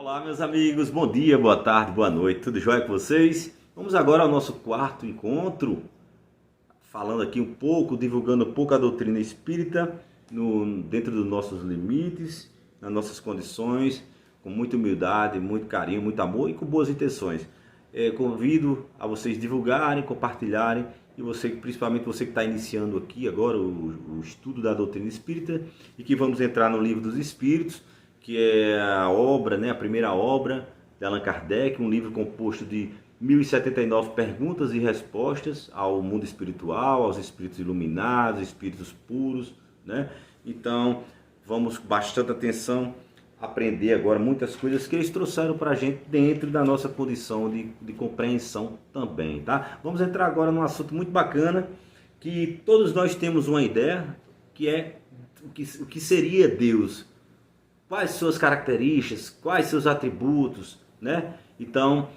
Olá, meus amigos, bom dia, boa tarde, boa noite, tudo jóia com vocês? Vamos agora ao nosso quarto encontro, falando aqui um pouco, divulgando um pouco a doutrina espírita, dentro dos nossos limites, nas nossas condições, com muita humildade, muito carinho, muito amor e com boas intenções. Convido a vocês divulgarem, compartilharem, e você, principalmente você que está iniciando aqui agora o estudo da doutrina espírita, e que vamos entrar no Livro dos Espíritos, que é a obra, a primeira obra de Allan Kardec, um livro composto de 1079 perguntas e respostas ao mundo espiritual, aos espíritos iluminados, espíritos puros, Então, vamos com bastante atenção aprender agora muitas coisas que eles trouxeram para a gente dentro da nossa condição de compreensão também, tá? Vamos entrar agora num assunto muito bacana, que todos nós temos uma ideia, que é o que seria Deus. Quais suas características, quais seus atributos, Então,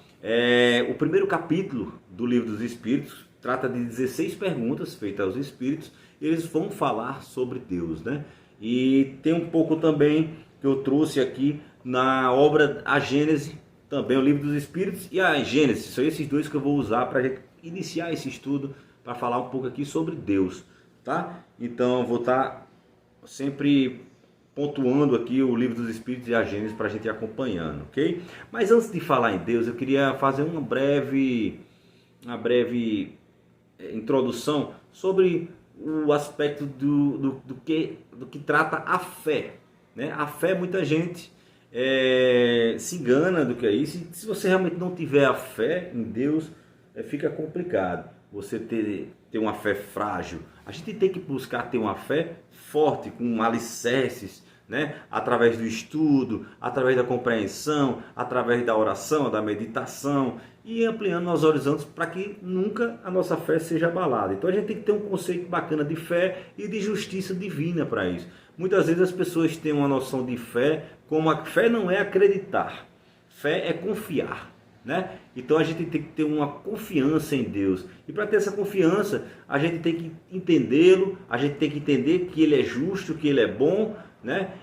o primeiro capítulo do Livro dos Espíritos trata de 16 perguntas feitas aos Espíritos. Eles vão falar sobre Deus, E tem um pouco também que eu trouxe aqui na obra A Gênese, também o Livro dos Espíritos e a Gênese. São esses dois que eu vou usar para a gente iniciar esse estudo, para falar um pouco aqui sobre Deus, tá? Então, eu vou estar sempre pontuando aqui o Livro dos Espíritos e a Gênesis para a gente ir acompanhando, ok? Mas antes de falar em Deus, eu queria fazer uma breve introdução sobre o aspecto do que trata a fé, A fé, muita gente se engana do que é isso. Se você realmente não tiver a fé em Deus, fica complicado você ter uma fé frágil. A gente tem que buscar ter uma fé forte, com alicerces, através do estudo, através da compreensão, através da oração, da meditação, e ampliando os horizontes para que nunca a nossa fé seja abalada. Então a gente tem que ter um conceito bacana de fé e de justiça divina para isso. Muitas vezes as pessoas têm uma noção de fé como a fé não é acreditar, fé é confiar. Então a gente tem que ter uma confiança em Deus, e para ter essa confiança a gente tem que entendê-lo, a gente tem que entender que Ele é justo, que Ele é bom,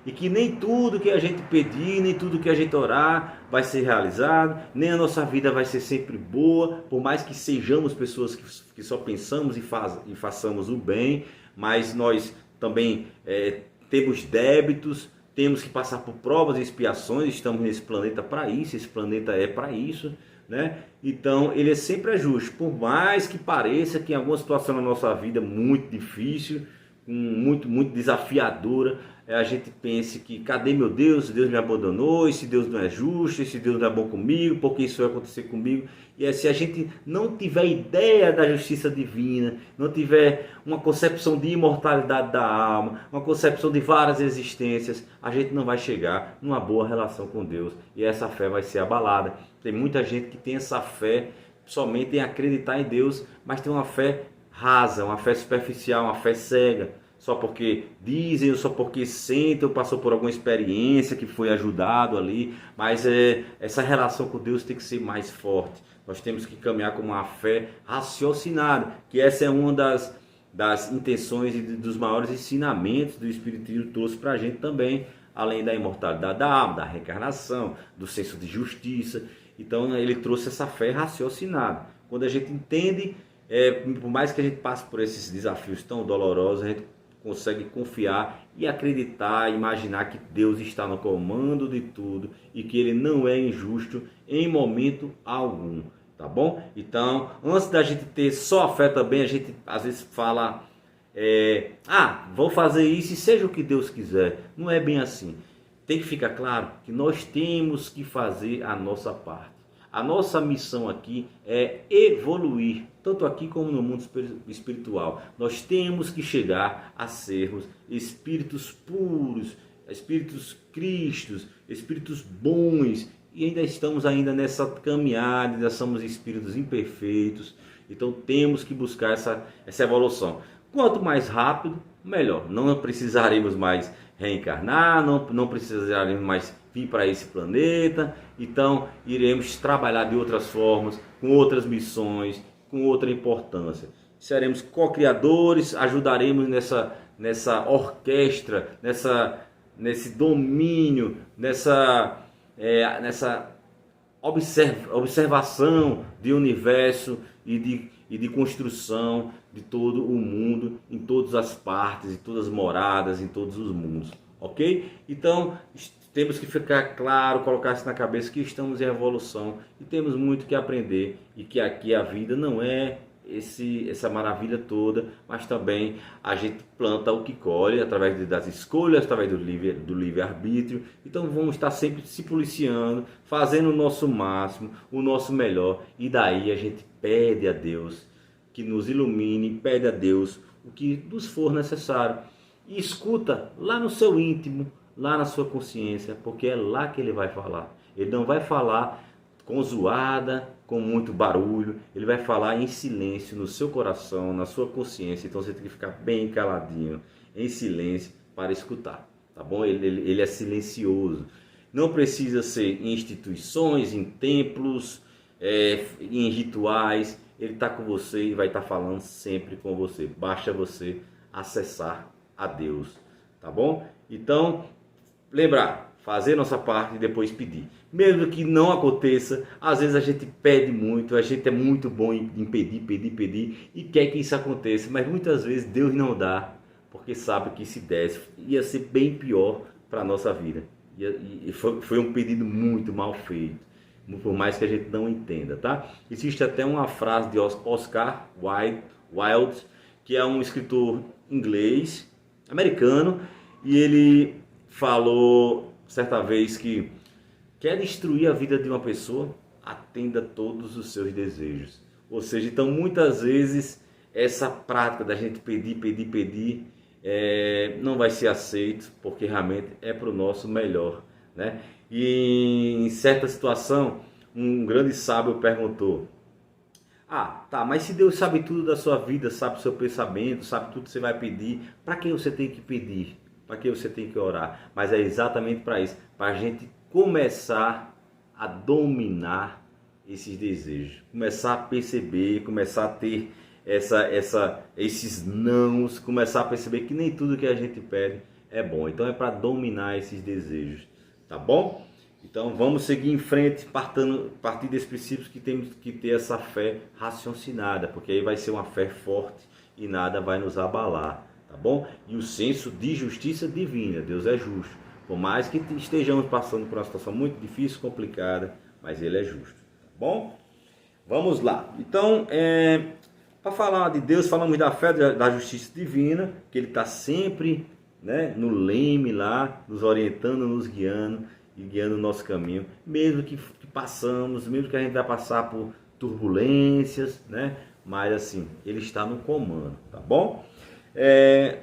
e que nem tudo que a gente pedir, nem tudo que a gente orar vai ser realizado, nem a nossa vida vai ser sempre boa, por mais que sejamos pessoas que só pensamos e façamos o bem, mas nós também temos débitos, temos que passar por provas e expiações, estamos nesse planeta para isso, esse planeta é para isso, Então, ele sempre é justo, por mais que pareça que em alguma situação na nossa vida muito difícil, muito desafiadora, a gente pense que cadê meu Deus? Deus me abandonou, esse Deus não é justo, esse Deus não é bom comigo, porque isso vai acontecer comigo. E se a gente não tiver ideia da justiça divina, não tiver uma concepção de imortalidade da alma, uma concepção de várias existências, a gente não vai chegar numa boa relação com Deus, e essa fé vai ser abalada. Tem muita gente que tem essa fé somente em acreditar em Deus, mas tem uma fé rasa, uma fé superficial, uma fé cega, só porque dizem, ou só porque sentem, ou passou por alguma experiência que foi ajudado ali. Mas essa relação com Deus tem que ser mais forte. Nós temos que caminhar com uma fé raciocinada, que essa é uma das intenções e dos maiores ensinamentos do Espiritismo trouxe para a gente também, além da imortalidade da alma, da reencarnação, do senso de justiça. Então ele trouxe essa fé raciocinada. Quando a gente entende, por mais que a gente passe por esses desafios tão dolorosos, a gente consegue confiar e acreditar, imaginar que Deus está no comando de tudo e que Ele não é injusto em momento algum, tá bom? Então, antes da gente ter só a fé também, a gente às vezes fala, vou fazer isso e seja o que Deus quiser. Não é bem assim. Tem que ficar claro que nós temos que fazer a nossa parte. A nossa missão aqui é evoluir, tanto aqui como no mundo espiritual. Nós temos que chegar a sermos espíritos puros, espíritos cristos, espíritos bons. E ainda estamos nessa caminhada, ainda somos espíritos imperfeitos. Então temos que buscar essa evolução. Quanto mais rápido, melhor. Não precisaremos mais reencarnar, não precisaremos mais vir para esse planeta. Então iremos trabalhar de outras formas, com outras missões, com outra importância. Seremos co-criadores, ajudaremos nessa orquestra, nesse domínio, nessa observação de universo e de construção de todo o mundo, em todas as partes, em todas as moradas, em todos os mundos, ok? Então, temos que ficar claro, colocar isso na cabeça que estamos em evolução e temos muito que aprender e que aqui a vida não é essa maravilha toda, mas também a gente planta o que colhe através das escolhas, através do livre-arbítrio. Então vamos estar sempre se policiando, fazendo o nosso máximo, o nosso melhor, e daí a gente pede a Deus que nos ilumine, pede a Deus o que nos for necessário e escuta lá no seu íntimo, lá na sua consciência, porque é lá que ele vai falar. Ele não vai falar com zoada, com muito barulho, ele vai falar em silêncio no seu coração, na sua consciência. Então você tem que ficar bem caladinho, em silêncio, para escutar, tá bom? Ele é silencioso. Não precisa ser em instituições, em templos, em rituais. Ele está com você e vai estar falando sempre com você. Basta você acessar a Deus, tá bom? Então, lembrar, fazer nossa parte e depois pedir. Mesmo que não aconteça, às vezes a gente pede muito, a gente é muito bom em pedir e quer que isso aconteça, mas muitas vezes Deus não dá, porque sabe que se desse ia ser bem pior para a nossa vida. E foi um pedido muito mal feito, por mais que a gente não entenda, tá? Existe até uma frase de Oscar Wilde, que é um escritor inglês, americano, e ele falou certa vez que quer destruir a vida de uma pessoa, atenda todos os seus desejos. Ou seja, então muitas vezes essa prática da gente pedir, não vai ser aceito, porque realmente é para o nosso melhor, né? E em certa situação, um grande sábio perguntou: tá, mas se Deus sabe tudo da sua vida, sabe o seu pensamento, sabe tudo que você vai pedir, para que você tem que pedir? Para que você tem que orar? Mas é exatamente para isso, para a gente começar a dominar esses desejos, começar a perceber, começar a ter esses nãos, começar a perceber que nem tudo que a gente pede é bom. Então é para dominar esses desejos, tá bom? Então vamos seguir em frente, partir desses princípios que temos que ter essa fé raciocinada, porque aí vai ser uma fé forte e nada vai nos abalar, tá bom? E o senso de justiça divina, Deus é justo. Por mais que estejamos passando por uma situação muito difícil, complicada, mas Ele é justo, tá bom? Vamos lá. Então, para falar de Deus, falamos da fé, da justiça divina, que Ele está sempre, né, no leme lá, nos orientando, nos guiando e guiando o nosso caminho, mesmo que passamos, mesmo que a gente vai passar por turbulências, né? Mas assim, Ele está no comando, tá bom?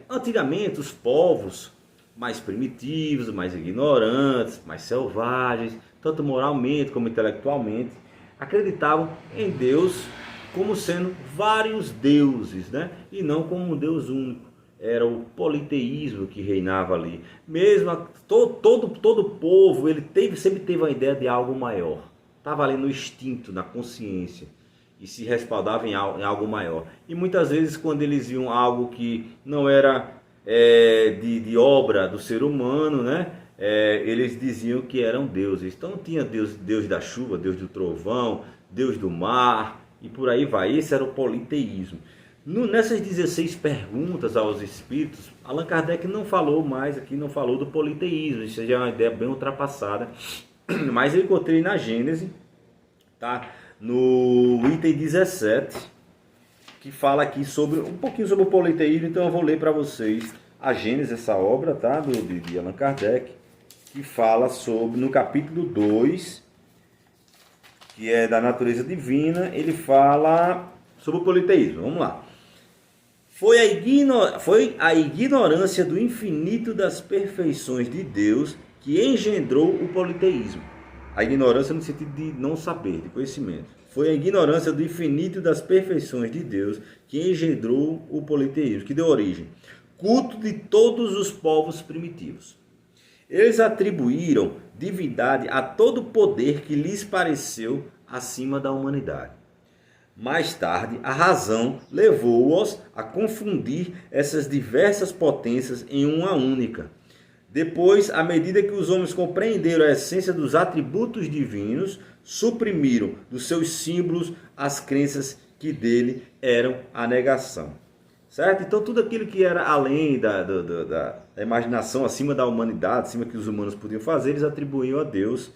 Antigamente, os povos mais primitivos, mais ignorantes, mais selvagens, tanto moralmente como intelectualmente, acreditavam em Deus como sendo vários deuses, né? E não como um Deus único. Era o politeísmo que reinava ali. Mesmo todo povo, sempre teve a ideia de algo maior. Estava ali no instinto, na consciência, e se respaldava em algo maior. E muitas vezes, quando eles viam algo que não era de obra do ser humano, né? Eles diziam que eram deuses. Então tinha Deus da chuva, Deus do trovão, Deus do mar e por aí vai. Esse era o politeísmo. Nessas 16 perguntas aos espíritos, Allan Kardec não falou mais aqui, não falou do politeísmo. Isso já é uma ideia bem ultrapassada, mas eu encontrei na Gênese, tá? No item 17, que fala aqui um pouquinho sobre o politeísmo. Então eu vou ler para vocês a Gênesis, essa obra, tá, de Allan Kardec, que fala sobre, no capítulo 2, que é da natureza divina, ele fala sobre o politeísmo. Vamos lá. Foi a ignorância do infinito das perfeições de Deus que engendrou o politeísmo. A ignorância no sentido de não saber, de conhecimento. Foi a ignorância do infinito das perfeições de Deus que engendrou o politeísmo, que deu origem. Culto de todos os povos primitivos. Eles atribuíram divindade a todo poder que lhes pareceu acima da humanidade. Mais tarde, a razão levou-os a confundir essas diversas potências em uma única, Depois, à medida que os homens compreenderam a essência dos atributos divinos, suprimiram dos seus símbolos as crenças que dele eram a negação. Certo? Então tudo aquilo que era além da imaginação, acima da humanidade, acima que os humanos podiam fazer, eles atribuíam a Deus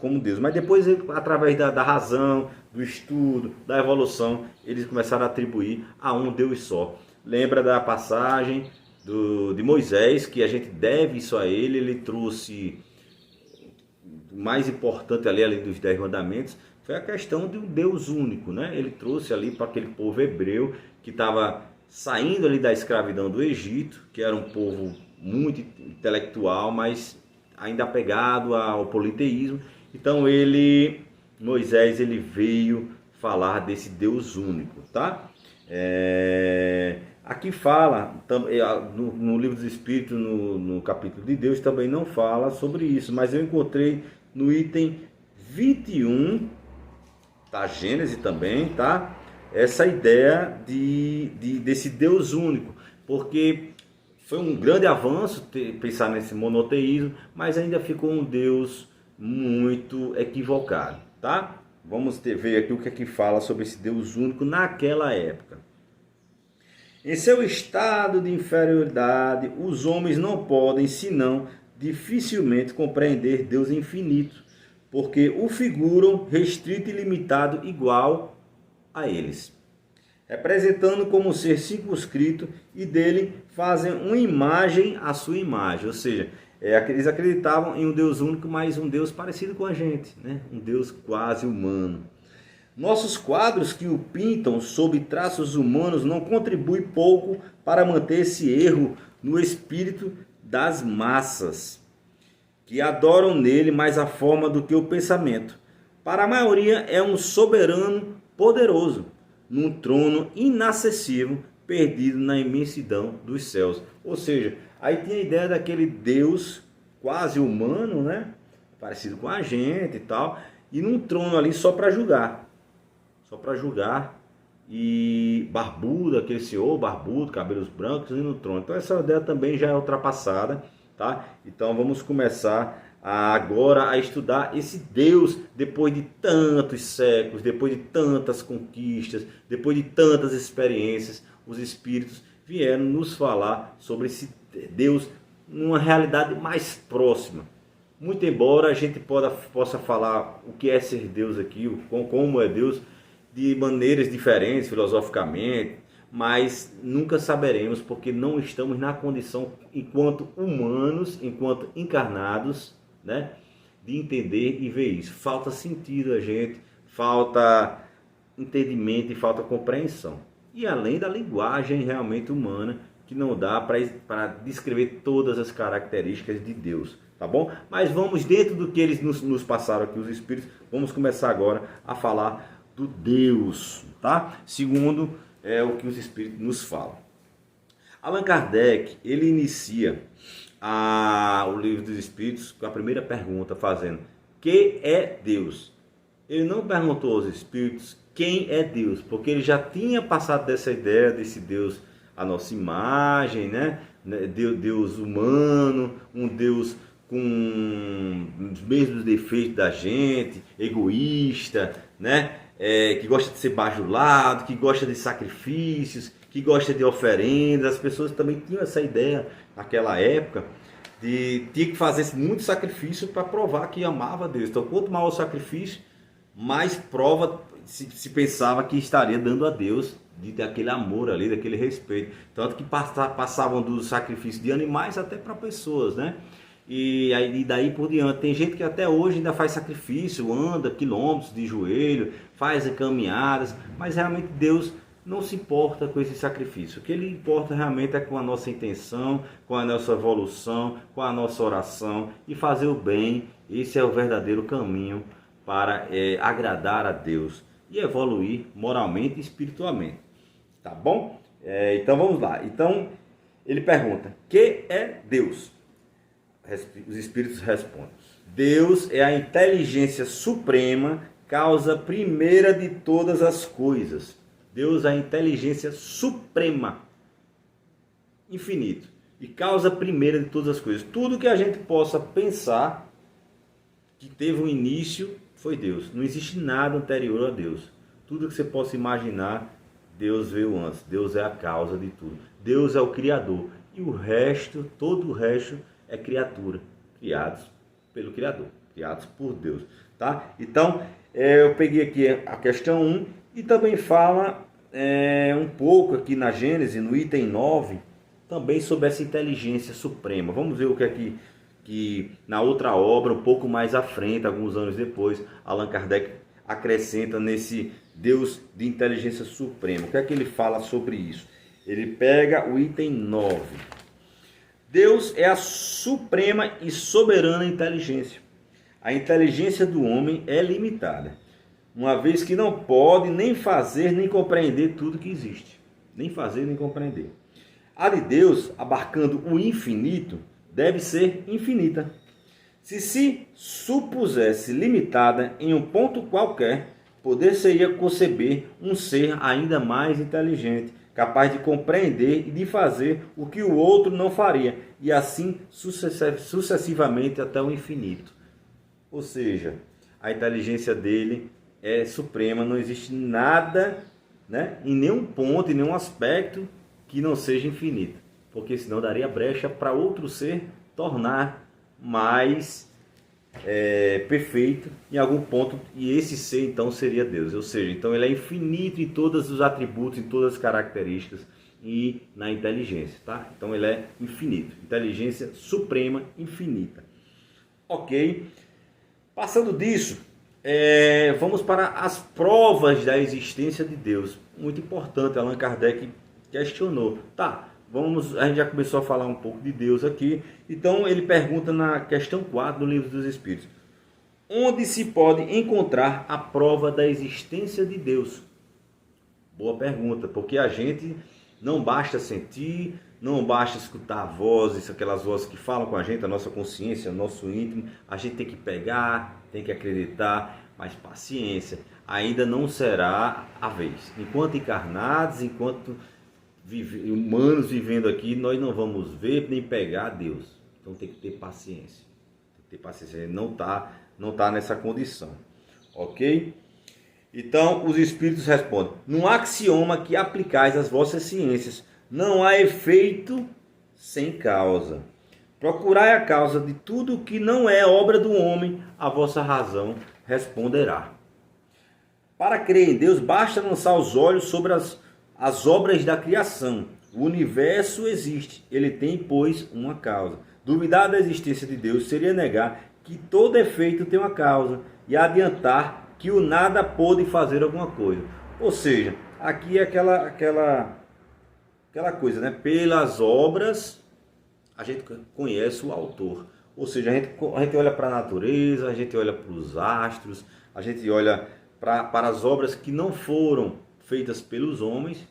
como Deus. Mas depois, através da razão, do estudo, da evolução, eles começaram a atribuir a um Deus só. Lembra da passagem de Moisés, que a gente deve isso a ele trouxe o mais importante ali, além dos 10 mandamentos, foi a questão de um Deus único, né? Ele trouxe ali para aquele povo hebreu que estava saindo ali da escravidão do Egito, que era um povo muito intelectual, mas ainda apegado ao politeísmo. Então Moisés, ele veio falar desse Deus único, tá? Aqui fala, no livro dos Espíritos, no capítulo de Deus, também não fala sobre isso, mas eu encontrei no item 21, da Gênesis também, tá? Essa ideia desse Deus único, porque foi um grande avanço pensar nesse monoteísmo, mas ainda ficou um Deus muito equivocado, tá? Vamos ver aqui o que é que fala sobre esse Deus único naquela época. Em seu estado de inferioridade, os homens não podem, senão dificilmente, compreender Deus infinito, porque o figuram restrito e limitado igual a eles, representando como ser circunscrito, e dele fazem uma imagem à sua imagem. Ou seja, eles acreditavam em um Deus único, mas um Deus parecido com a gente, né? Um Deus quase humano. Nossos quadros que o pintam sob traços humanos não contribuem pouco para manter esse erro no espírito das massas, que adoram nele mais a forma do que o pensamento. Para a maioria é um soberano poderoso, num trono inacessível, perdido na imensidão dos céus. Ou seja, aí tinha a ideia daquele Deus quase humano, né? Parecido com a gente e tal, e num trono ali só para julgar. Só para julgar, e barbudo, aquele senhor barbudo, cabelos brancos, e no trono. Então essa ideia também já é ultrapassada, tá? Então vamos começar agora a estudar esse Deus depois de tantos séculos, depois de tantas conquistas, depois de tantas experiências. Os Espíritos vieram nos falar sobre esse Deus numa realidade mais próxima. Muito embora a gente possa falar o que é ser Deus aqui, como é Deus, de maneiras diferentes, filosoficamente, mas nunca saberemos, porque não estamos na condição, enquanto humanos, enquanto encarnados, né, de entender e ver isso. Falta sentido a gente, falta entendimento e falta compreensão. E além da linguagem realmente humana, que não dá para descrever todas as características de Deus, tá bom? Mas vamos, dentro do que eles nos passaram aqui, os Espíritos, vamos começar agora a falar do Deus, tá? Segundo o que os Espíritos nos falam. Allan Kardec, ele inicia o livro dos Espíritos com a primeira pergunta, fazendo: que é Deus? Ele não perguntou aos Espíritos quem é Deus, porque ele já tinha passado dessa ideia desse Deus à nossa imagem, né? Deus humano, um Deus com os mesmos defeitos da gente, egoísta, né? Que gosta de ser bajulado, que gosta de sacrifícios, que gosta de oferendas. As pessoas também tinham essa ideia naquela época, de ter que fazer muito sacrifício para provar que amava a Deus. Então, quanto maior o sacrifício, mais prova se pensava que estaria dando a Deus daquele amor ali, daquele respeito. Tanto que passavam do sacrifício de animais até para pessoas, né? E daí por diante. Tem gente que até hoje ainda faz sacrifício, anda quilômetros de joelho, faz caminhadas, mas realmente Deus não se importa com esse sacrifício. O que ele importa realmente é com a nossa intenção, com a nossa evolução, com a nossa oração e fazer o bem. Esse é o verdadeiro caminho para agradar a Deus e evoluir moralmente e espiritualmente. Tá bom? Então vamos lá. Então ele pergunta: que é Deus? Os Espíritos respondem: Deus é a inteligência suprema, causa primeira de todas as coisas. Deus é a inteligência suprema, infinito, e causa primeira de todas as coisas. Tudo que a gente possa pensar que teve um início foi Deus. Não existe nada anterior a Deus. Tudo que você possa imaginar, Deus veio antes. Deus é a causa de tudo. Deus é o Criador. E o resto, todo o resto é criatura, criados pelo Criador, criados por Deus. Tá? Então, eu peguei aqui a questão 1 e também fala um pouco aqui na Gênesis, no item 9, também sobre essa inteligência suprema. Vamos ver o que é que na outra obra, um pouco mais à frente, alguns anos depois, Allan Kardec acrescenta nesse Deus de inteligência suprema. O que é que ele fala sobre isso? Ele pega o item 9. Deus é a suprema e soberana inteligência. A inteligência do homem é limitada, uma vez que não pode nem fazer nem compreender tudo que existe. Nem fazer nem compreender. A de Deus, abarcando o infinito, deve ser infinita. Se supusesse limitada em um ponto qualquer, poder-se-ia conceber um ser ainda mais inteligente, capaz de compreender e de fazer o que o outro não faria, e assim sucessivamente até o infinito. Ou seja, a inteligência dele é suprema, não existe nada, né, em nenhum ponto, em nenhum aspecto que não seja infinito, porque senão daria brecha para outro ser tornar mais perfeito em algum ponto, e esse ser então seria Deus. Ou seja, então ele é infinito em todos os atributos, em todas as características e na inteligência, tá? Então ele é infinito, inteligência suprema, infinita. Ok? Passando disso, vamos para as provas da existência de Deus. Muito importante, Allan Kardec questionou. Tá, a gente já começou a falar um pouco de Deus aqui. Então ele pergunta na questão 4 do Livro dos Espíritos: onde se pode encontrar a prova da existência de Deus? Boa pergunta, porque a gente não basta sentir, não basta escutar vozes, aquelas vozes que falam com a gente, a nossa consciência, o nosso íntimo. A gente tem que pegar, tem que acreditar, mas paciência, ainda não será a vez. Enquanto encarnados, enquanto humanos vivendo aqui, nós não vamos ver nem pegar Deus. Então tem que ter paciência. Tem que ter paciência. Ele não tá nessa condição. Ok? Então os espíritos respondem: num axioma que aplicais às vossas ciências, não há efeito sem causa. Procurai a causa de tudo que não é obra do homem, a vossa razão responderá. Para crer em Deus, basta lançar os olhos sobre as obras da criação. O universo existe, ele tem, pois, uma causa. Duvidar da existência de Deus seria negar que todo efeito tem uma causa e adiantar que o nada pôde fazer alguma coisa. Ou seja, aqui é aquela coisa, né? Pelas obras a gente conhece o autor. Ou seja, a gente olha para a natureza, a gente olha para os astros, a gente olha para as obras que não foram feitas pelos homens,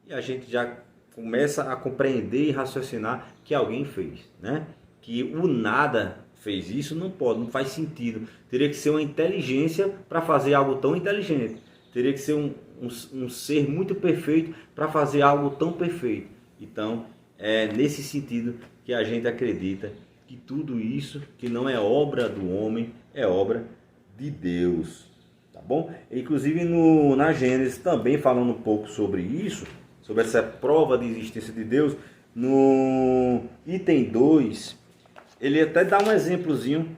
e a gente já começa a compreender e raciocinar que alguém fez, né? Que o nada fez isso, não faz sentido. Teria que ser uma inteligência para fazer algo tão inteligente. Teria que ser um ser muito perfeito para fazer algo tão perfeito. Então, é nesse sentido que a gente acredita que tudo isso que não é obra do homem é obra de Deus. Tá bom? Inclusive na Gênesis também falando um pouco sobre isso, sobre essa prova de existência de Deus, no item 2, ele até dá um exemplozinho.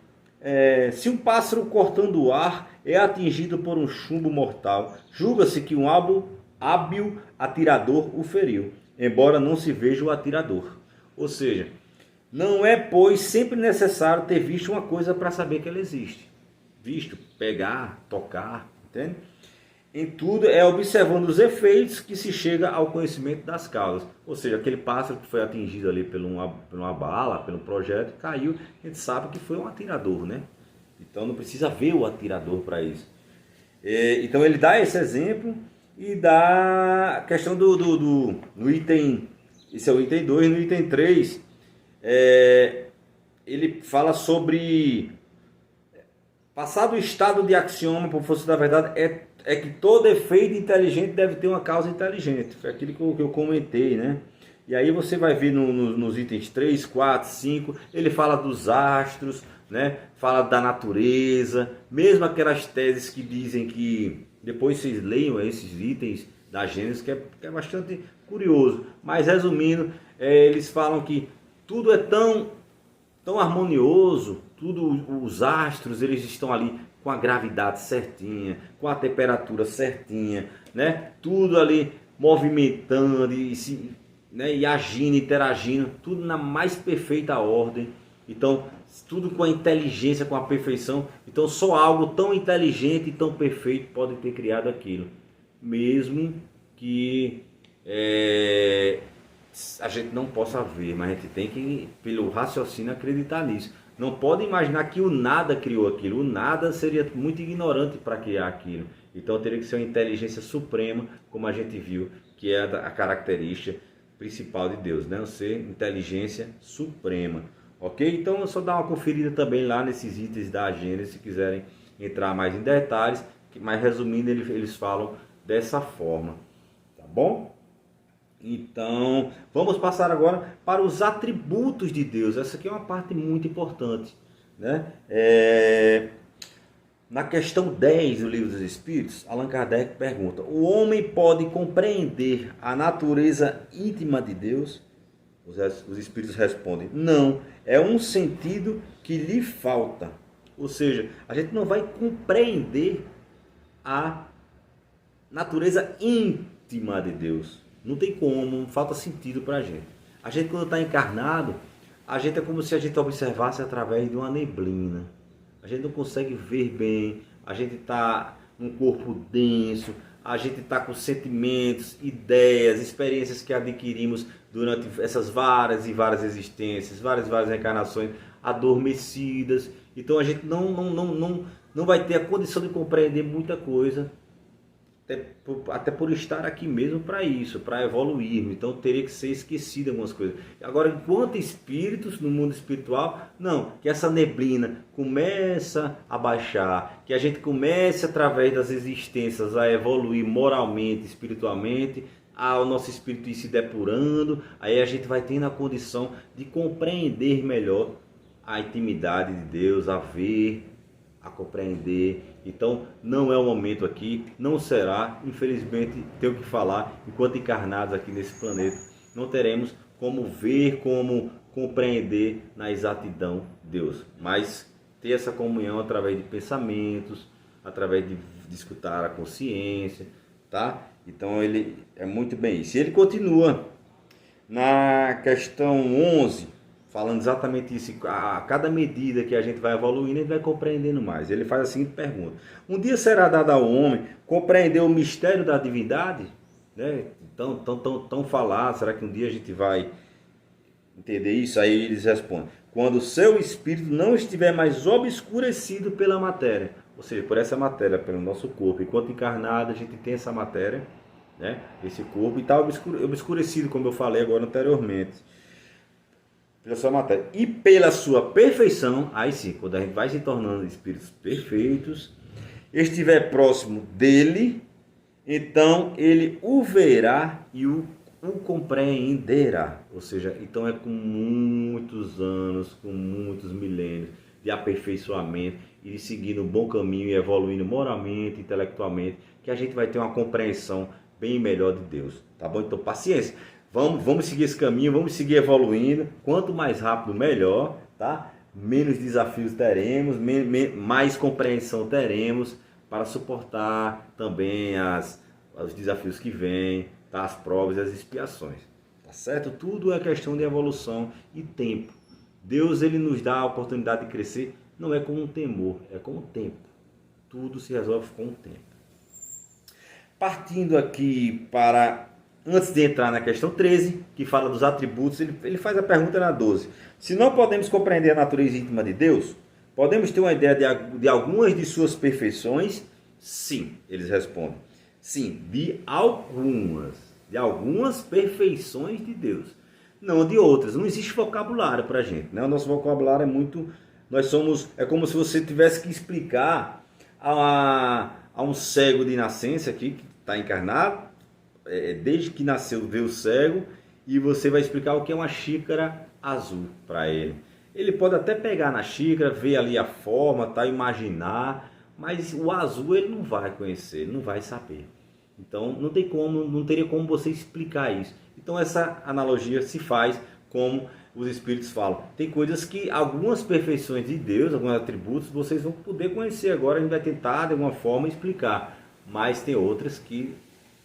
Se um pássaro cortando o ar é atingido por um chumbo mortal, julga-se que um hábil atirador o feriu, embora não se veja o atirador. Ou seja, não é, pois, sempre necessário ter visto uma coisa para saber que ela existe. Visto, pegar, tocar, entende? Em tudo é observando os efeitos que se chega ao conhecimento das causas. Ou seja, aquele pássaro que foi atingido ali por uma bala, pelo projeto, caiu, a gente sabe que foi um atirador, né? Então não precisa ver o atirador para isso. Então ele dá esse exemplo e dá a questão no item, esse é o item 2, no item 3, ele fala sobre passado o estado de axioma, por força da verdade, é que todo efeito inteligente deve ter uma causa inteligente. Foi aquilo que eu comentei, né? E aí você vai ver nos itens 3, 4, 5, ele fala dos astros, né? Fala da natureza, mesmo aquelas teses que dizem que, depois vocês leiam esses itens da Gênesis, que é bastante curioso. Mas resumindo, eles falam que tudo é tão harmonioso, os astros eles estão ali com a gravidade certinha, com a temperatura certinha, né? Tudo ali movimentando e agindo, interagindo, tudo na mais perfeita ordem. Então, tudo com a inteligência, com a perfeição. Então, só algo tão inteligente e tão perfeito pode ter criado aquilo. Mesmo que a gente não possa ver, mas a gente tem que, pelo raciocínio, acreditar nisso. Não pode imaginar que o nada criou aquilo. O nada seria muito ignorante para criar aquilo. Então teria que ser uma inteligência suprema, como a gente viu, que é a característica principal de Deus, né? Ser inteligência suprema. Ok? Então é só dar uma conferida também lá nesses itens da Gênesis, se quiserem entrar mais em detalhes. Mas resumindo, eles falam dessa forma. Tá bom? Então, vamos passar agora para os atributos de Deus. Essa aqui é uma parte muito importante, né? Na questão 10 do Livro dos Espíritos, Allan Kardec pergunta: o homem pode compreender a natureza íntima de Deus? Os Espíritos respondem: não, é um sentido que lhe falta. Ou seja, a gente não vai compreender a natureza íntima de Deus. Não tem como, falta sentido para a gente. A gente, quando está encarnado, a gente é como se a gente observasse através de uma neblina. A gente não consegue ver bem, a gente está num corpo denso, a gente está com sentimentos, ideias, experiências que adquirimos durante essas várias e várias existências, várias reencarnações adormecidas. Então a gente não vai ter a condição de compreender muita coisa, até por estar aqui mesmo para isso, para evoluir. Então teria que ser esquecido algumas coisas. Agora, enquanto espíritos no mundo espiritual, não, que essa neblina começa a baixar, que a gente comece através das existências a evoluir moralmente, espiritualmente, o nosso espírito ir se depurando, aí a gente vai tendo a condição de compreender melhor a intimidade de Deus, a ver, a compreender. Então não é o momento aqui, não será, infelizmente tenho que falar, enquanto encarnados aqui nesse planeta, não teremos como ver, como compreender na exatidão Deus, mas ter essa comunhão através de pensamentos, através de escutar a consciência, tá? Então ele é muito bem isso. E ele continua na questão 11, falando exatamente isso. A cada medida que a gente vai evoluindo, a gente vai compreendendo mais. Ele faz a seguinte pergunta: um dia será dado ao homem compreender o mistério da divindade? Né? Tão falar, será que um dia a gente vai entender isso? Aí eles respondem: quando o seu espírito não estiver mais obscurecido pela matéria. Ou seja, por essa matéria, pelo nosso corpo. Enquanto encarnado, a gente tem essa matéria, né? Esse corpo, e está obscurecido, como eu falei agora anteriormente, pela sua matéria. E pela sua perfeição, aí sim, quando a gente vai se tornando espíritos perfeitos, estiver próximo dele, então ele o verá e o compreenderá. Ou seja, então é com muitos anos, com muitos milênios de aperfeiçoamento e de seguir no bom caminho e evoluindo moralmente, intelectualmente, que a gente vai ter uma compreensão bem melhor de Deus. Tá bom? Então paciência. Vamos seguir esse caminho, vamos seguir evoluindo. Quanto mais rápido, melhor, tá? Menos desafios teremos, mais compreensão teremos para suportar também os desafios que vêm, tá? As provas e as expiações. Tá certo? Tudo é questão de evolução e tempo. Deus, ele nos dá a oportunidade de crescer, não é com um temor, é com o tempo. Tudo se resolve com o tempo. Partindo aqui para... Antes de entrar na questão 13, que fala dos atributos, ele faz a pergunta na 12. Se não podemos compreender a natureza íntima de Deus, podemos ter uma ideia de algumas de suas perfeições? Sim, eles respondem. Sim, de algumas perfeições de Deus. Não de outras, não existe vocabulário para a gente, né? O nosso vocabulário é muito... É como se você tivesse que explicar a um cego de nascença aqui, que está encarnado, desde que nasceu vê o cego, e você vai explicar o que é uma xícara azul para ele. Ele pode até pegar na xícara, ver ali a forma, tá, imaginar, mas o azul ele não vai conhecer, ele não vai saber. Então não tem como, não teria como você explicar isso. Então essa analogia se faz como os espíritos falam. Tem coisas que, algumas perfeições de Deus, alguns atributos, vocês vão poder conhecer agora, a gente vai tentar de alguma forma explicar. Mas tem outras que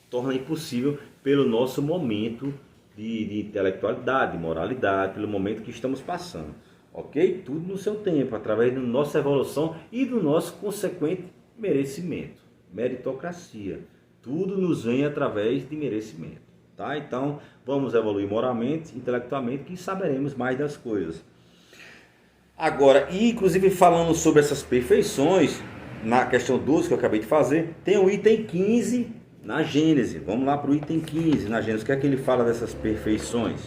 tornam impossível pelo nosso momento de intelectualidade, de moralidade, pelo momento que estamos passando. Ok? Tudo no seu tempo, através da nossa evolução e do nosso consequente merecimento. Meritocracia. Tudo nos vem através de merecimento. Tá? Então, vamos evoluir moralmente, intelectualmente, que saberemos mais das coisas. Agora, e inclusive falando sobre essas perfeições, na questão 12 que eu acabei de fazer, tem o item 15 na Gênesis. Vamos lá para o item 15 na Gênesis. O que é que ele fala dessas perfeições?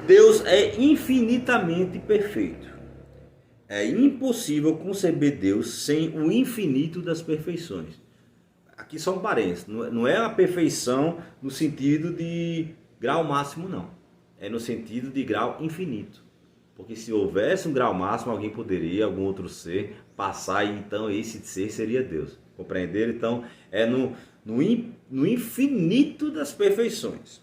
Deus é infinitamente perfeito. É impossível conceber Deus sem o infinito das perfeições. Aqui só um parênteses, não é a perfeição no sentido de grau máximo, não. É no sentido de grau infinito. Porque se houvesse um grau máximo, alguém poderia, algum outro ser, passar e então esse ser seria Deus. Compreender? Então é no infinito das perfeições.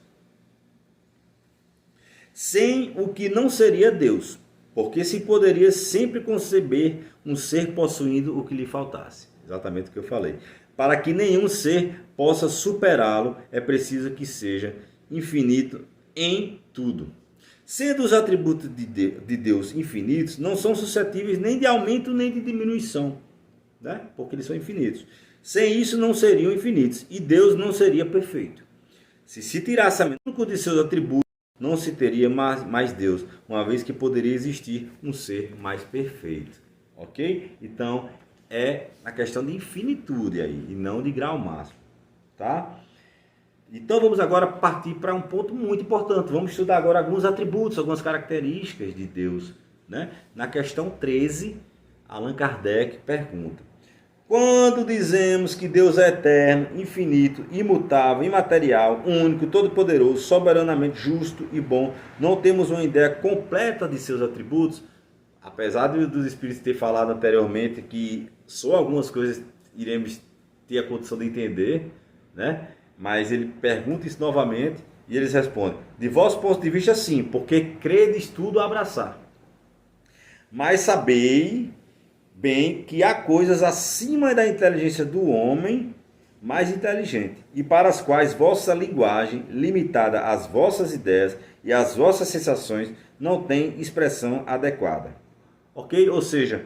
Sem o que não seria Deus. Porque se poderia sempre conceber um ser possuindo o que lhe faltasse. Exatamente o que eu falei. Para que nenhum ser possa superá-lo, é preciso que seja infinito em tudo. Sendo os atributos de Deus infinitos, não são suscetíveis nem de aumento nem de diminuição, né? Porque eles são infinitos. Sem isso não seriam infinitos e Deus não seria perfeito. Se tirasse a único de seus atributos, não se teria mais Deus, uma vez que poderia existir um ser mais perfeito. Ok? Então, é a questão de infinitude aí, e não de grau máximo, tá? Então vamos agora partir para um ponto muito importante. Vamos estudar agora alguns atributos, algumas características de Deus, né? Na questão 13, Allan Kardec pergunta: quando dizemos que Deus é eterno, infinito, imutável, imaterial, único, todo-poderoso, soberanamente justo e bom, não temos uma ideia completa de seus atributos? Apesar dos espíritos ter falado anteriormente que só algumas coisas iremos ter a condição de entender, né? Mas ele pergunta isso novamente e eles respondem: de vosso ponto de vista, sim, porque credes tudo a abraçar. Mas sabei bem que há coisas acima da inteligência do homem mais inteligente, e para as quais vossa linguagem, limitada às vossas ideias e às vossas sensações, não tem expressão adequada. Ok? Ou seja,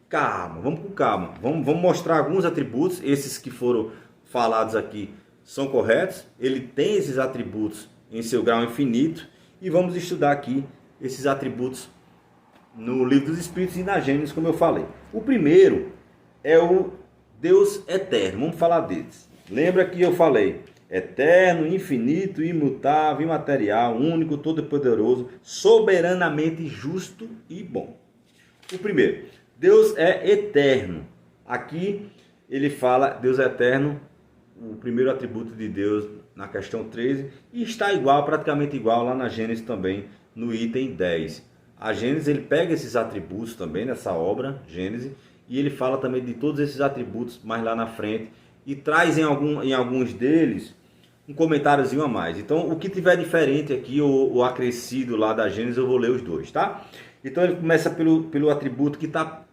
calma, vamos com calma. Vamos mostrar alguns atributos, esses que foram falados aqui são corretos. Ele tem esses atributos em seu grau infinito e vamos estudar aqui esses atributos no Livro dos Espíritos e na Gênesis, como eu falei. O primeiro é o Deus eterno. Vamos falar deles. Lembra que eu falei: eterno, infinito, imutável, imaterial, único, todo-poderoso, soberanamente justo e bom. O primeiro, Deus é eterno. Aqui ele fala Deus é eterno, o primeiro atributo de Deus na questão 13, e está igual, praticamente igual lá na Gênesis também, no item 10. A Gênesis, ele pega esses atributos também nessa obra, Gênesis, e ele fala também de todos esses atributos mais lá na frente, e traz em alguns deles um comentáriozinho a mais. Então, o que tiver diferente aqui, ou acrescido lá da Gênesis, eu vou ler os dois, tá? Então, ele começa pelo atributo que está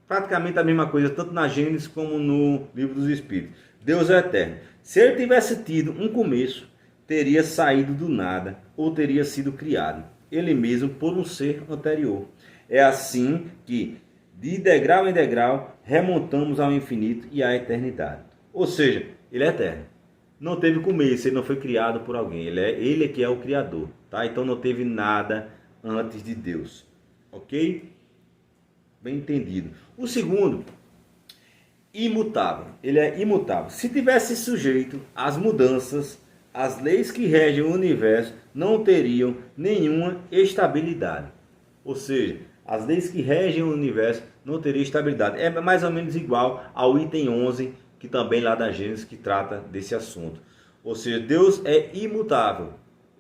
praticamente a mesma coisa, tanto na Gênesis como no Livro dos Espíritos. Deus é eterno. Se ele tivesse tido um começo, teria saído do nada, ou teria sido criado, ele mesmo por um ser anterior. É assim que, de degrau em degrau, remontamos ao infinito e à eternidade. Ou seja, ele é eterno. Não teve começo, ele não foi criado por alguém. Ele é que é o Criador, tá? Então não teve nada antes de Deus. Ok? Bem entendido. O segundo, imutável. Ele é imutável. Se tivesse sujeito às mudanças, as leis que regem o universo não teriam nenhuma estabilidade. Ou seja, as leis que regem o universo não teriam estabilidade. É mais ou menos igual ao item 11, que também lá da Gênesis, que trata desse assunto. Ou seja, Deus é imutável.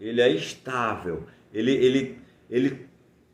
ele é estável, ele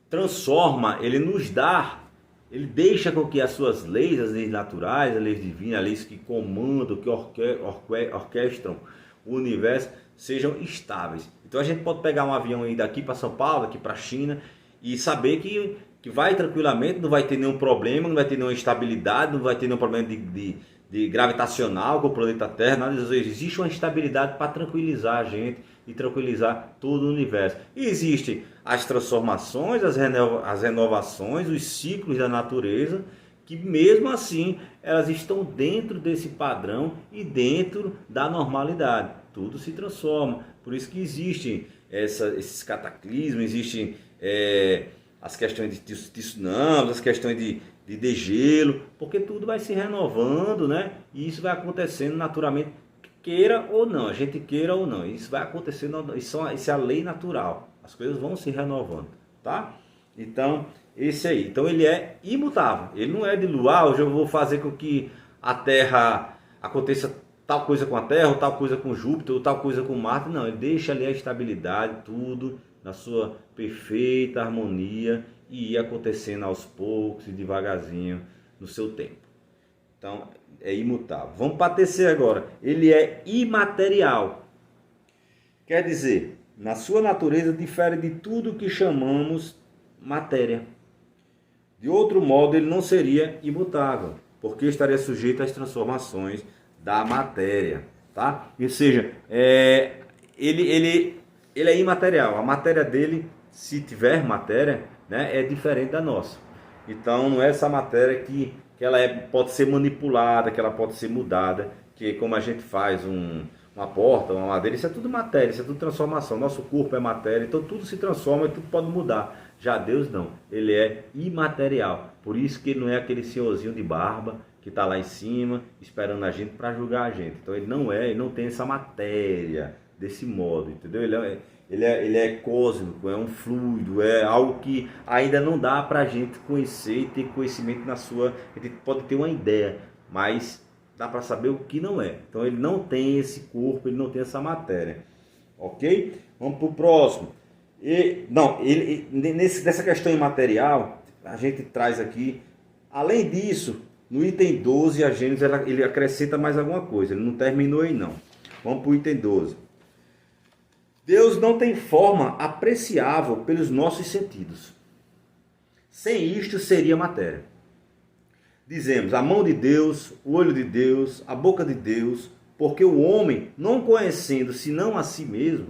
transforma, ele nos dá, ele deixa com que as suas leis, as leis naturais, as leis divinas, as leis que comandam, que orquestram o universo, sejam estáveis. Então a gente pode pegar um avião e ir daqui para São Paulo, daqui para a China, e saber que vai tranquilamente, não vai ter nenhum problema, não vai ter nenhuma instabilidade, não vai ter nenhum problema de gravitacional com o planeta Terra, nada disso. Existe uma estabilidade para tranquilizar a gente e tranquilizar todo o universo. E existem as transformações, as renovações, os ciclos da natureza, que mesmo assim elas estão dentro desse padrão e dentro da normalidade. Tudo se transforma. Por isso que existem esses cataclismos, existem as questões de tsunamis, as questões de degelo, porque tudo vai se renovando, né? E isso vai acontecendo naturalmente, queira ou não, a gente queira ou não. Isso vai acontecendo, isso é a lei natural. As coisas vão se renovando, tá? Então, esse aí. Então, ele é imutável. Ele não é de luar, hoje eu vou fazer com que a Terra aconteça tal coisa com a Terra, ou tal coisa com Júpiter, ou tal coisa com Marte. Não, ele deixa ali a estabilidade, tudo na sua perfeita harmonia e ir acontecendo aos poucos e devagarzinho no seu tempo. Então, é imutável. Vamos para a terceira agora. Ele é imaterial. Quer dizer, na sua natureza difere de tudo que chamamos matéria. De outro modo, ele não seria imutável, porque estaria sujeito às transformações da matéria, tá? Ou seja, ele é imaterial. A matéria dele, se tiver matéria, né, é diferente da nossa. Então, não é essa matéria que ela pode ser manipulada, que ela pode ser mudada, que como a gente faz uma porta, uma madeira, isso é tudo matéria, isso é tudo transformação. Nosso corpo é matéria, então tudo se transforma e tudo pode mudar. Já Deus não, ele é imaterial. Por isso que ele não é aquele senhorzinho de barba que está lá em cima esperando a gente para julgar a gente. Então ele não tem essa matéria desse modo, entendeu? Ele é cósmico, é um fluido, é algo que ainda não dá para a gente conhecer e ter conhecimento na sua... A gente pode ter uma ideia, mas dá para saber o que não é. Então ele não tem esse corpo, ele não tem essa matéria. Ok? Vamos para o próximo. Nessa questão imaterial, a gente traz aqui, além disso, no item 12, a Gênesis ele acrescenta mais alguma coisa. Ele não terminou aí não. Vamos para o item 12. Deus não tem forma apreciável pelos nossos sentidos. Sem isto seria matéria. Dizemos, a mão de Deus, o olho de Deus, a boca de Deus, porque o homem, não conhecendo senão a si mesmo,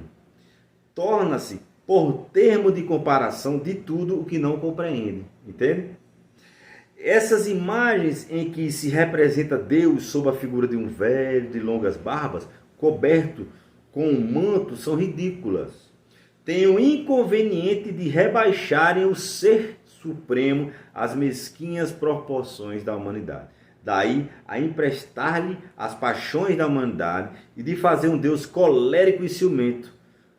torna-se por termo de comparação de tudo o que não compreende. Entende? Essas imagens em que se representa Deus sob a figura de um velho de longas barbas, coberto com um manto, são ridículas. Tem o inconveniente de rebaixarem o ser supremo às mesquinhas proporções da humanidade. Daí a emprestar-lhe as paixões da humanidade e de fazer um Deus colérico e ciumento.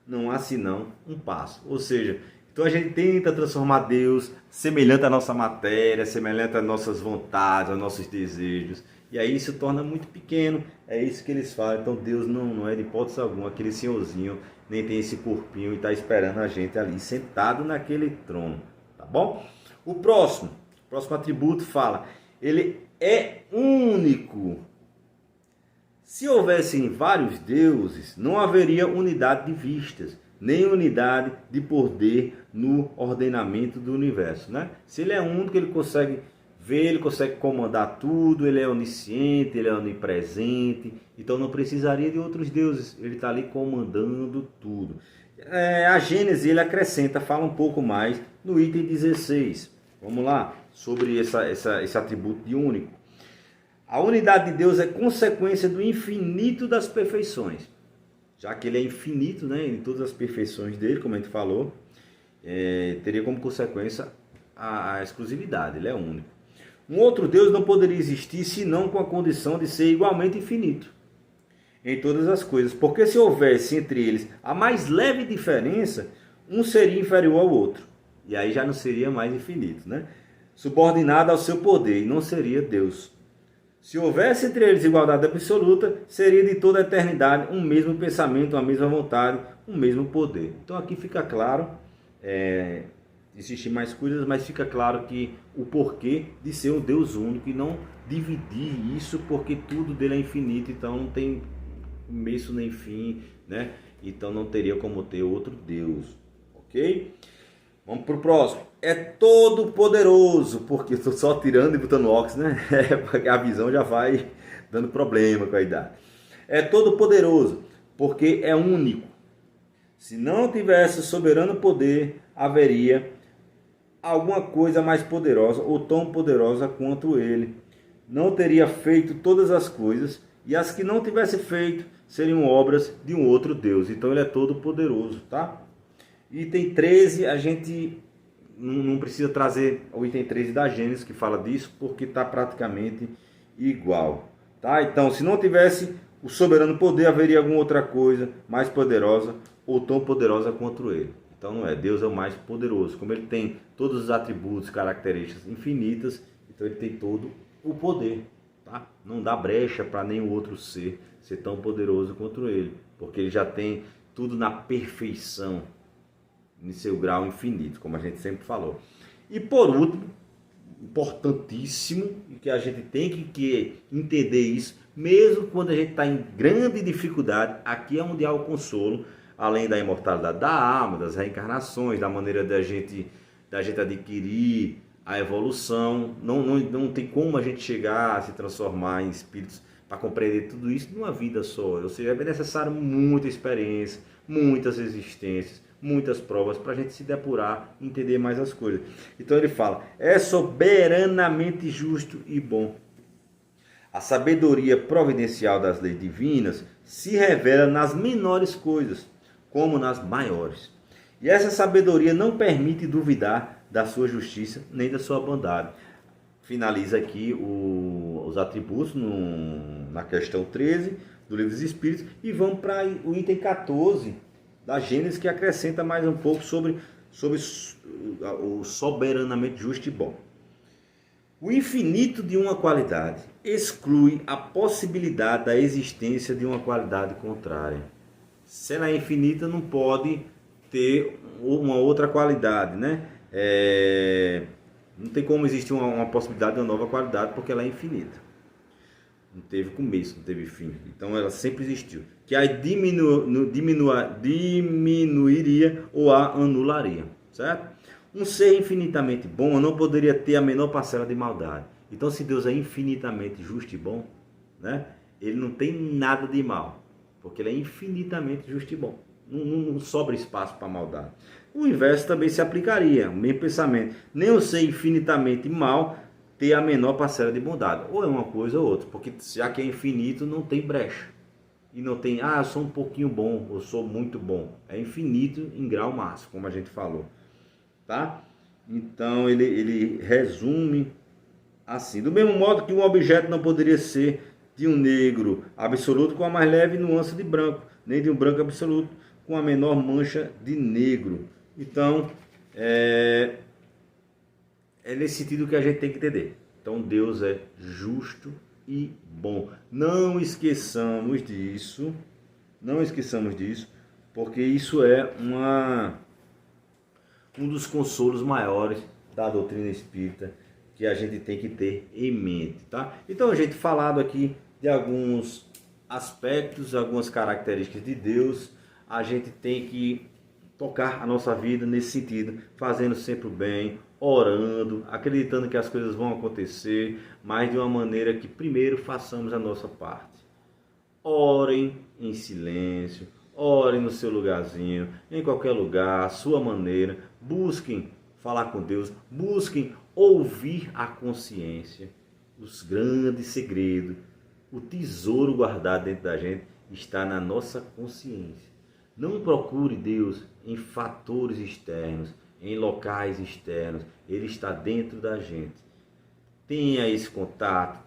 Não há senão um passo. Ou seja, então a gente tenta transformar Deus semelhante à nossa matéria, semelhante às nossas vontades, aos nossos desejos. E aí isso torna muito pequeno. É isso que eles falam. Então Deus não é de hipótese alguma aquele senhorzinho, nem tem esse corpinho e está esperando a gente ali, sentado naquele trono. Tá bom? O próximo atributo fala, ele é único. Se houvessem vários deuses, não haveria unidade de vistas, nem unidade de poder no ordenamento do universo, né? Se ele é único, ele consegue ver, ele consegue comandar tudo, ele é onisciente, ele é onipresente, então não precisaria de outros deuses, ele está ali comandando tudo. A Gênesis ele acrescenta, fala um pouco mais no item 16. Vamos lá, sobre esse atributo de único. A unidade de Deus é consequência do infinito das perfeições. Já que ele é infinito, né, em todas as perfeições dele, como a gente falou, teria como consequência a exclusividade, ele é único. Um outro Deus não poderia existir senão com a condição de ser igualmente infinito em todas as coisas, porque se houvesse entre eles a mais leve diferença, um seria inferior ao outro, e aí já não seria mais infinito, né? Subordinado ao seu poder, e não seria Deus. Se houvesse entre eles igualdade absoluta, seria de toda a eternidade um mesmo pensamento, uma mesma vontade, um mesmo poder. Então aqui fica claro, existem mais coisas, mas fica claro que o porquê de ser um Deus único e não dividir isso, porque tudo dele é infinito, então não tem começo nem fim, né? Então não teria como ter outro Deus, ok? Vamos para o próximo. É todo poderoso, porque estou só tirando e botando óculos, né? A visão já vai dando problema com a idade. É todo poderoso, porque é único. Se não tivesse soberano poder, haveria alguma coisa mais poderosa ou tão poderosa quanto ele. Não teria feito todas as coisas, e as que não tivesse feito seriam obras de um outro Deus. Então ele é todo poderoso, tá? Item 13, a gente não precisa trazer o item 13 da Gênesis que fala disso, porque está praticamente igual, tá? Então, se não tivesse o soberano poder, haveria alguma outra coisa mais poderosa ou tão poderosa quanto ele. Então não é, Deus é o mais poderoso. Como ele tem todos os atributos, características infinitas, então ele tem todo o poder, tá? Não dá brecha para nenhum outro ser tão poderoso quanto ele, porque ele já tem tudo na perfeição, em seu grau infinito, como a gente sempre falou. E por último, importantíssimo, e que a gente tem que entender isso, mesmo quando a gente está em grande dificuldade, aqui é onde há o consolo, além da imortalidade da alma, das reencarnações, da maneira da gente adquirir a evolução. Não tem como a gente chegar a se transformar em espíritos para compreender tudo isso numa vida só. Ou seja, é necessário muita experiência, muitas existências, muitas provas para a gente se depurar e entender mais as coisas. Então ele fala, é soberanamente justo e bom. A sabedoria providencial das leis divinas se revela nas menores coisas, como nas maiores. E essa sabedoria não permite duvidar da sua justiça nem da sua bondade. Finaliza aqui os atributos na questão 13 do Livro dos Espíritos e vamos para o item 14 da Gênesis, que acrescenta mais um pouco sobre o soberanamente justo e bom. O infinito de uma qualidade exclui a possibilidade da existência de uma qualidade contrária. Se ela é infinita, não pode ter uma outra qualidade, né? Não tem como existir uma possibilidade de uma nova qualidade, porque ela é infinita. Não teve começo, não teve fim. Então ela sempre existiu. Que a diminuiria ou a anularia, certo? Um ser infinitamente bom não poderia ter a menor parcela de maldade. Então, se Deus é infinitamente justo e bom, né? Ele não tem nada de mal, porque ele é infinitamente justo e bom. Não sobra espaço para maldade. O inverso também se aplicaria, o mesmo pensamento. Nem o ser infinitamente mal ter a menor parcela de bondade. Ou é uma coisa ou outra, porque já que é infinito, não tem brecha. E não tem, eu sou um pouquinho bom, eu sou muito bom. É infinito em grau máximo, como a gente falou. Tá? Então ele resume assim: do mesmo modo que um objeto não poderia ser de um negro absoluto com a mais leve nuance de branco, nem de um branco absoluto com a menor mancha de negro. Então é nesse sentido que a gente tem que entender. Então Deus é justo e bom. Não esqueçamos disso, porque isso é um dos consolos maiores da doutrina espírita que a gente tem que ter em mente, tá? Então a gente falado aqui de alguns aspectos, algumas características de Deus, a gente tem que tocar a nossa vida nesse sentido, fazendo sempre o bem, orando, acreditando que as coisas vão acontecer, mas de uma maneira que primeiro façamos a nossa parte. Orem em silêncio, orem no seu lugarzinho, em qualquer lugar, à sua maneira, busquem falar com Deus, busquem ouvir a consciência, os grandes segredos, o tesouro guardado dentro da gente está na nossa consciência. Não procure Deus em fatores externos, em locais externos, Ele está dentro da gente. Tenha esse contato,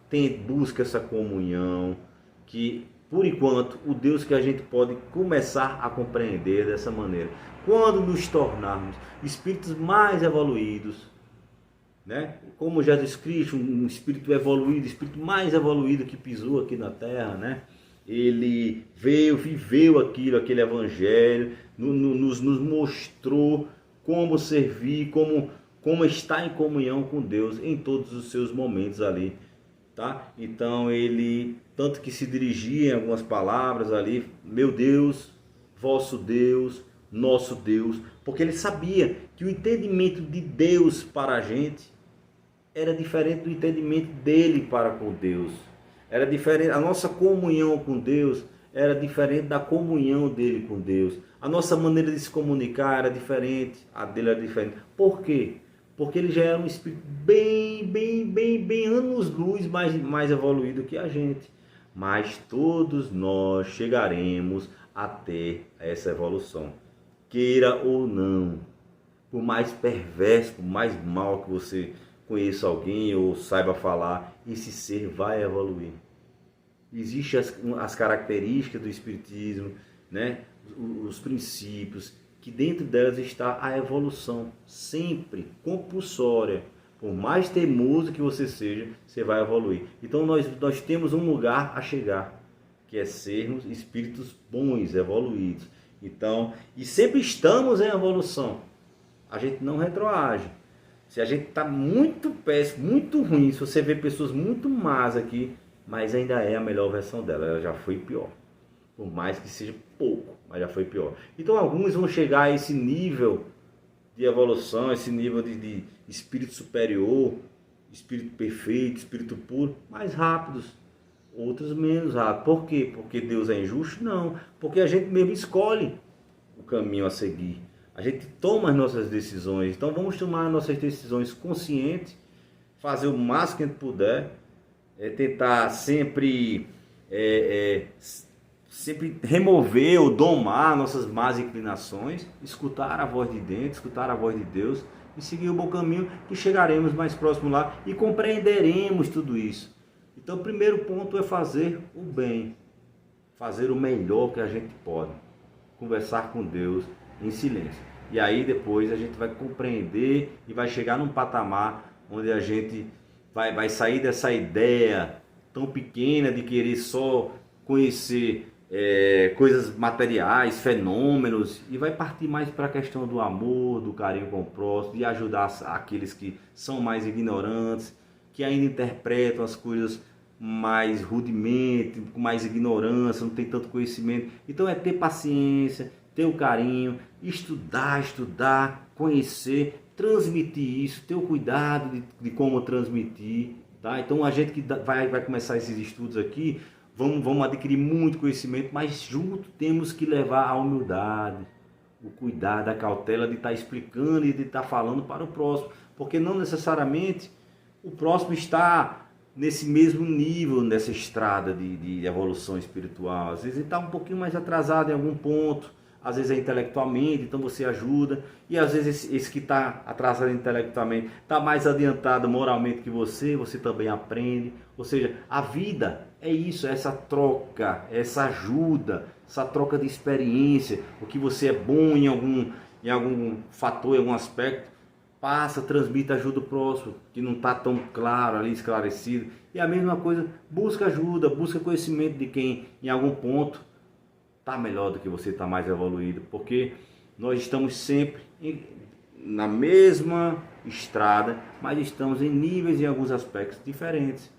busque essa comunhão, que por enquanto o Deus que a gente pode começar a compreender dessa maneira. Quando nos tornarmos espíritos mais evoluídos, né? Como Jesus Cristo, um espírito evoluído, espírito mais evoluído que pisou aqui na Terra, né? Ele veio, viveu aquilo, aquele evangelho, nos mostrou como servir, como estar em comunhão com Deus em todos os seus momentos ali, tá? Então ele, tanto que se dirigia em algumas palavras ali, meu Deus, vosso Deus, nosso Deus, porque ele sabia que o entendimento de Deus para a gente era diferente do entendimento dele para com Deus. Era diferente, a nossa comunhão com Deus era diferente da comunhão dele com Deus. A nossa maneira de se comunicar era diferente, a dele era diferente. Por quê? Porque ele já era um espírito bem anos-luz mais evoluído que a gente. Mas todos nós chegaremos até essa evolução, queira ou não. Por mais perverso, por mais mal que você conheça alguém ou saiba falar, esse ser vai evoluir. Existem as características do espiritismo, né? Os princípios, que dentro delas está a evolução, sempre compulsória. Por mais teimoso que você seja, você vai evoluir. Então nós temos um lugar a chegar, que é sermos espíritos bons, evoluídos. Então, e sempre estamos em evolução. A gente não retroage. Se a gente está muito péssimo, muito ruim, se você vê pessoas muito más aqui, mas ainda é a melhor versão dela, ela já foi pior. Por mais que seja pouco, mas já foi pior. Então alguns vão chegar a esse nível de evolução, esse nível de espírito superior, espírito perfeito, espírito puro, mais rápidos. Outros menos rápidos. Por quê? Porque Deus é injusto? Não. Porque a gente mesmo escolhe o caminho a seguir. A gente toma as nossas decisões. Então vamos tomar nossas decisões conscientes, fazer o máximo que a gente puder, tentar sempre remover ou domar nossas más inclinações, escutar a voz de dentro, escutar a voz de Deus e seguir o bom caminho, que chegaremos mais próximo lá e compreenderemos tudo isso. Então o primeiro ponto é fazer o bem, fazer o melhor que a gente pode, conversar com Deus em silêncio. E aí depois a gente vai compreender e vai chegar num patamar onde a gente vai sair dessa ideia tão pequena de querer só conhecer coisas materiais, fenômenos, e vai partir mais para a questão do amor, do carinho com o próximo, de ajudar aqueles que são mais ignorantes, que ainda interpretam as coisas mais rudemente, com mais ignorância, não tem tanto conhecimento. Então é ter paciência, ter o carinho, estudar, conhecer, transmitir isso, ter o cuidado de como transmitir, tá? Então a gente que vai começar esses estudos aqui, vamos adquirir muito conhecimento, mas junto temos que levar a humildade, o cuidado, a cautela de estar explicando e de estar falando para o próximo, porque não necessariamente o próximo está nesse mesmo nível, nessa estrada de evolução espiritual. Às vezes ele está um pouquinho mais atrasado em algum ponto, às vezes é intelectualmente, então você ajuda, e às vezes esse que está atrasado intelectualmente está mais adiantado moralmente que você também aprende. Ou seja, a vida é isso, é essa troca, essa ajuda, essa troca de experiência. O que você é bom em algum fator, em algum aspecto, passa, transmite, ajuda o próximo, que não está tão claro ali, esclarecido. E a mesma coisa, busca ajuda, busca conhecimento de quem em algum ponto está melhor do que você, está mais evoluído, porque nós estamos sempre na mesma estrada, mas estamos em níveis, em alguns aspectos diferentes,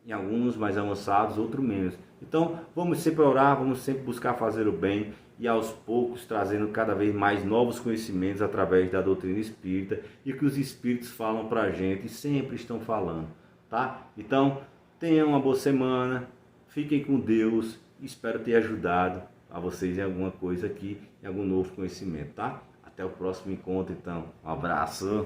em alguns mais avançados, outros menos. Então vamos sempre orar, vamos sempre buscar fazer o bem, e aos poucos trazendo cada vez mais novos conhecimentos através da doutrina espírita, e que os espíritos falam para a gente, e sempre estão falando, tá? Então tenham uma boa semana, fiquem com Deus. Espero ter ajudado a vocês em alguma coisa aqui, em algum novo conhecimento, tá? Até o próximo encontro, então. Um abraço!